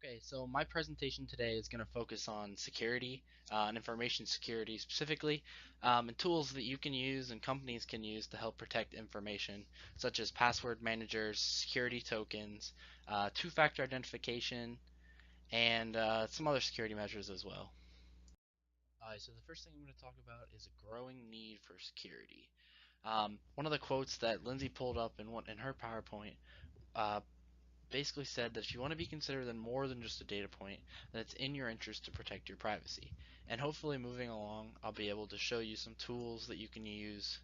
Okay, so my presentation today is going to focus on security and information security specifically, and tools that you can use and companies can use to help protect information, such as password managers, security tokens, two-factor identification, and some other security measures as well. So the first thing I'm going to talk about is a growing need for security. One of the quotes that Lindsay pulled up in her PowerPoint uh, basically said that if you want to be considered more than just a data point, then it's in your interest to protect your privacy. And hopefully, moving along, I'll be able to show you some tools that you can use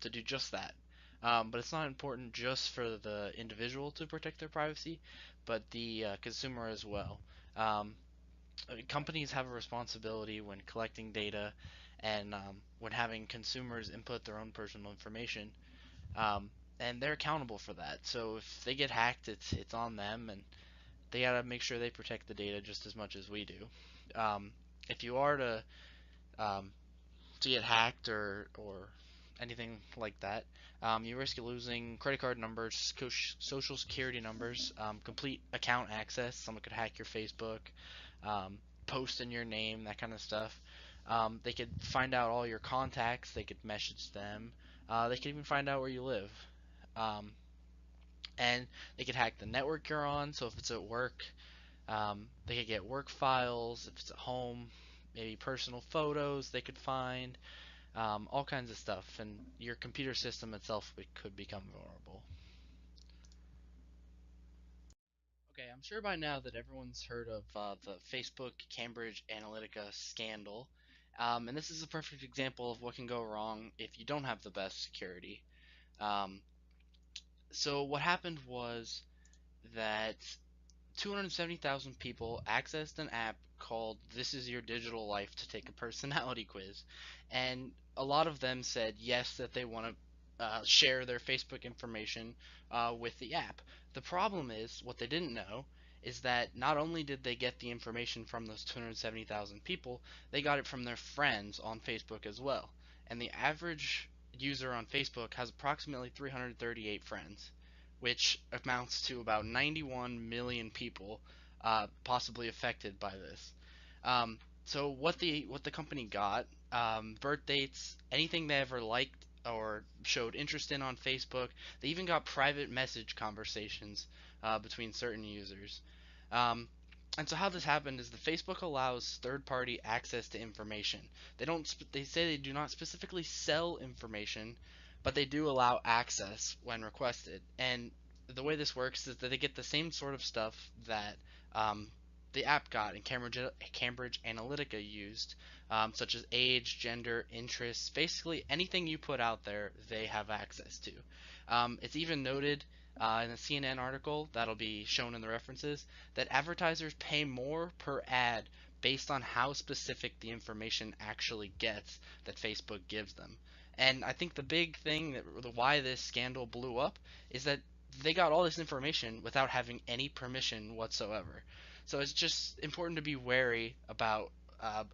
to do just that. But it's not important just for the individual to protect their privacy, but the consumer as well. Um, Companies have a responsibility when collecting data and when having consumers input their own personal information, um, and they're accountable for that. So if they get hacked, it's on them, and they gotta make sure they protect the data just as much as we do. If you are um, to get hacked or anything like that, you risk losing credit card numbers, social security numbers, complete account access. Someone could hack your Facebook, um, post in your name, that kind of stuff. They could find out all your contacts. They could message them. They could even find out where you live. Um, and they could hack the network you're on. So if it's at work, they could get work files. If it's at home, maybe personal photos they could find, all kinds of stuff. And your computer system itself could become vulnerable. Okay, I'm sure by now that everyone's heard of the Facebook Cambridge Analytica scandal. And this is a perfect example of what can go wrong if you don't have the best security. Um, so what happened was that 270,000 people accessed an app called This Is Your Digital Life to take a personality quiz. And a lot of them said yes, that they want to share their Facebook information with the app. The problem is, what they didn't know is that not only did they get the information from those 270,000 people, they got it from their friends on Facebook as well. And the average user on Facebook has approximately 338 friends, which amounts to about 91 million people possibly affected by this. So what the company got, birth dates, anything they ever liked or showed interest in on Facebook. They even got private message conversations between certain users. Um, and so how this happened is the Facebook allows third-party access to information. They say they do not specifically sell information, but they do allow access when requested. And the way this works is that they get the same sort of stuff that the app got and Cambridge Analytica used, such as age, gender, interests, basically anything you put out there, they have access to. It's even noted in a CNN article that'll be shown in the references that advertisers pay more per ad based on how specific the information actually gets that Facebook gives them. And I think the big thing why this scandal blew up is that they got all this information without having any permission whatsoever. So it's just important to be wary about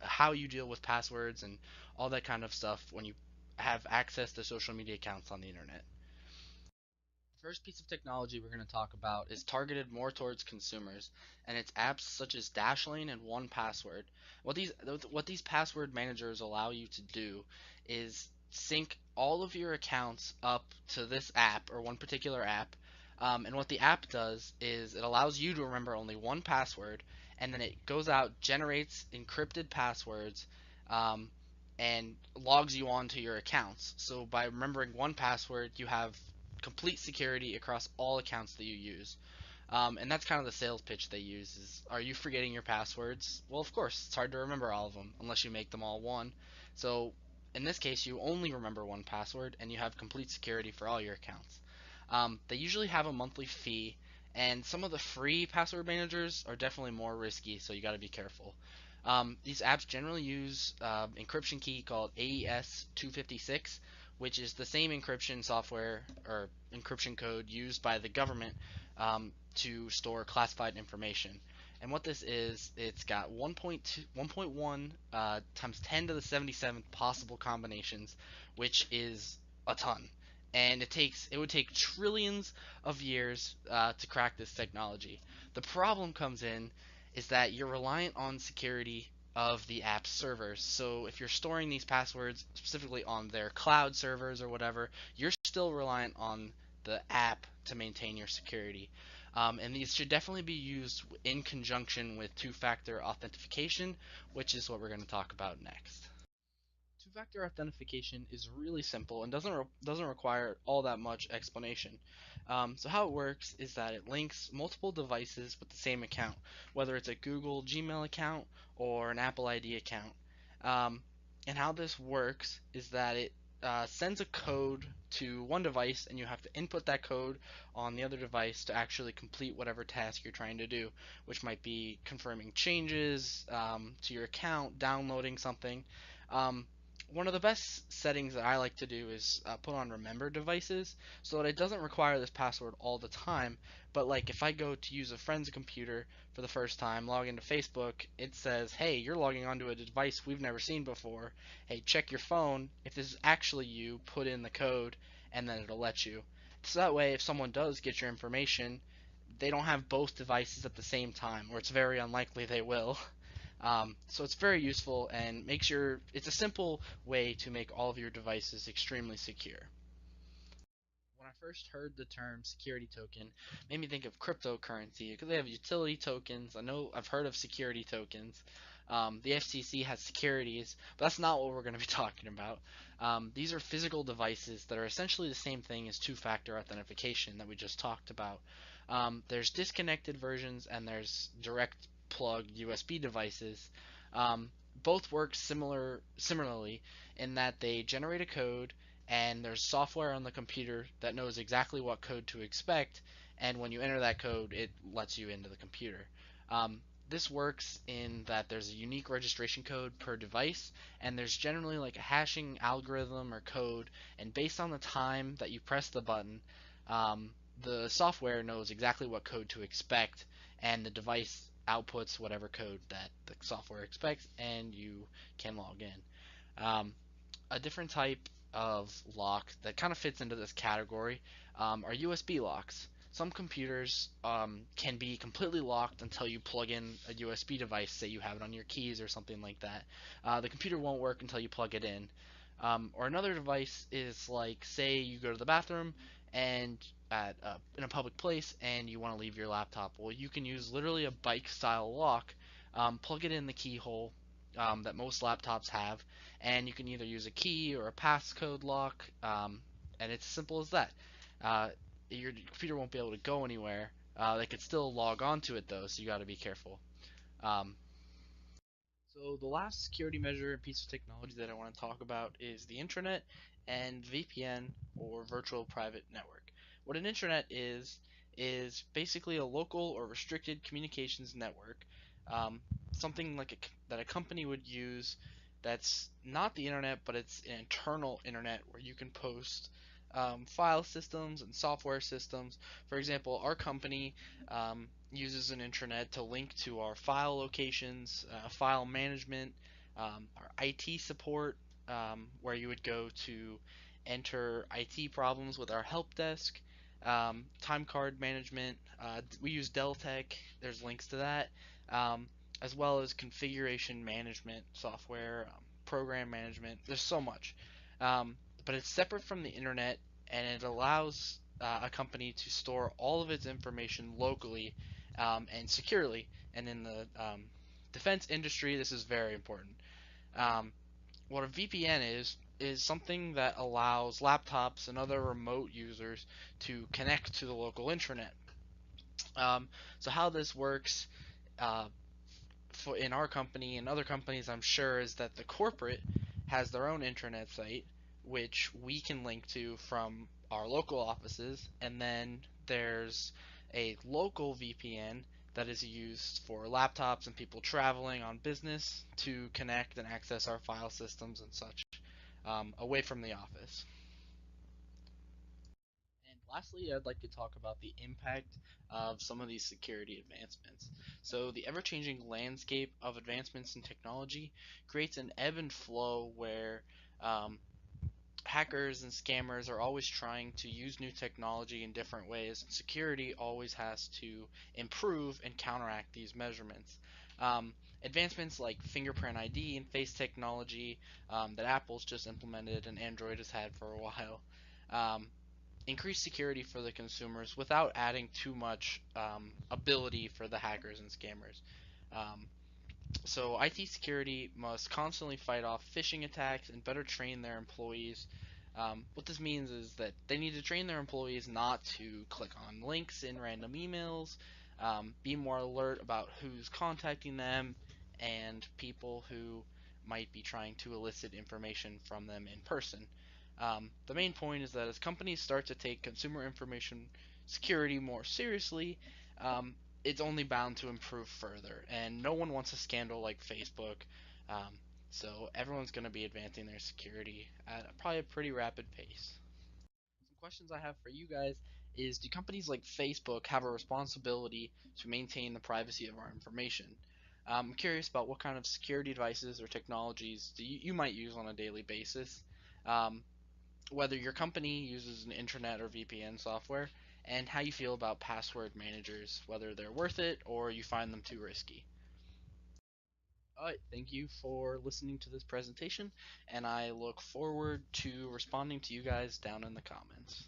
how you deal with passwords and all that kind of stuff when you have access to social media accounts on the internet. First piece of technology we're going to talk about is targeted more towards consumers, and it's apps such as Dashlane and 1Password. What these password managers allow you to do is sync all of your accounts up to this app or one particular app. And what the app does is it allows you to remember only one password, and then it goes out, generates encrypted passwords, um, and logs you onto your accounts. So by remembering one password, you have complete security across all accounts that you use. And that's kind of the sales pitch they use is, are you forgetting your passwords? Well, of course, it's hard to remember all of them unless you make them all one. So in this case, you only remember one password and you have complete security for all your accounts. They usually have a monthly fee, and some of the free password managers are definitely more risky, so you got to be careful. These apps generally use encryption key called AES 256, which is the same encryption software or encryption code used by the government to store classified information. And what this is, it's got 1.2, 1.1 times 10 to the 77th possible combinations, which is a ton. And it would take trillions of years to crack this technology. The problem comes in is that you're reliant on security of the app's servers. So if you're storing these passwords specifically on their cloud servers or whatever, you're still reliant on the app to maintain your security. And these should definitely be used in conjunction with two-factor authentication, which is what we're going to talk about next. Two-factor authentication is really simple and doesn't require all that much explanation. So how it works is that it links multiple devices with the same account, whether it's a Google Gmail account or an Apple ID account. Um, and how this works is that it sends a code to one device, and you have to input that code on the other device to actually complete whatever task you're trying to do, which might be confirming changes to your account, downloading something. Um, One of the best settings that I like to do is put on remember devices so that it doesn't require this password all the time. But like if I go to use a friend's computer for the first time, log into Facebook, it says, "Hey, you're logging onto a device we've never seen before. Hey, check your phone. If this is actually you, put in the code, and then it'll let you." So that way, if someone does get your information, they don't have both devices at the same time, or it's very unlikely they will. So it's very useful and makes it's a simple way to make all of your devices extremely secure. When I first heard the term security token, it made me think of cryptocurrency because they have utility tokens. I know I've heard of security tokens. The FCC has securities, but that's not what we're going to be talking about. These are physical devices that are essentially the same thing as two-factor authentication that we just talked about. There's disconnected versions and there's direct plug USB devices. Um, Both work similarly in that they generate a code and there's software on the computer that knows exactly what code to expect, and when you enter that code, it lets you into the computer. Um, this works in that there's a unique registration code per device, and there's generally like a hashing algorithm or code, and based on the time that you press the button, um, the software knows exactly what code to expect, and the device outputs whatever code that the software expects, and you can log in. A different type of lock that kind of fits into this category are USB locks. Some computers can be completely locked until you plug in a USB device, say you have it on your keys or something like that. The computer won't work until you plug it in. Or another device is like, say you go to the bathroom and in a public place and you want to leave your laptop. Well, you can use literally a bike style lock, plug it in the keyhole that most laptops have, and you can either use a key or a passcode lock, and it's as simple as that. Uh, your computer won't be able to go anywhere. They could still log onto it though, so you got to be careful. Um, so the last security measure and piece of technology that I want to talk about is the intranet and VPN, or virtual private network. What an intranet is basically a local or restricted communications network, um, something like that a company would use that's not the internet, but it's an internal internet where you can post file systems and software systems. For example, our company uses an intranet to link to our file locations, file management, our IT support, where you would go to enter IT problems with our help desk, time card management. We use Deltek. There's links to that, um, as well as configuration management software, program management. There's so much, but it's separate from the internet, and it allows a company to store all of its information locally and securely. And in the defense industry, this is very important. Um, what a VPN is something that allows laptops and other remote users to connect to the local intranet. So how this works uh, in our company and other companies, I'm sure, is that the corporate has their own intranet site, which we can link to from our local offices, and then there's a local VPN that is used for laptops and people traveling on business to connect and access our file systems and such away from the office. And lastly, I'd like to talk about the impact of some of these security advancements. So, the ever changing landscape of advancements in technology creates an ebb and flow where um, hackers and scammers are always trying to use new technology in different ways. Security always has to improve and counteract these measurements. Um, Advancements like fingerprint ID and face technology that Apple's just implemented and Android has had for a while um, increase security for the consumers without adding too much ability for the hackers and scammers. Um, so IT security must constantly fight off phishing attacks and better train their employees. What this means is that they need to train their employees not to click on links in random emails, be more alert about who's contacting them, and people who might be trying to elicit information from them in person. The main point is that as companies start to take consumer information security more seriously, it's only bound to improve further. And no one wants a scandal like Facebook. Um, so everyone's going to be advancing their security at probably a pretty rapid pace. Some questions I have for you guys is, do companies like Facebook have a responsibility to maintain the privacy of our information? I'm curious about what kind of security devices or technologies you might use on a daily basis. Um, Whether your company uses an internet or VPN software, and how you feel about password managers, whether they're worth it or you find them too risky. All right, thank you for listening to this presentation, and I look forward to responding to you guys down in the comments.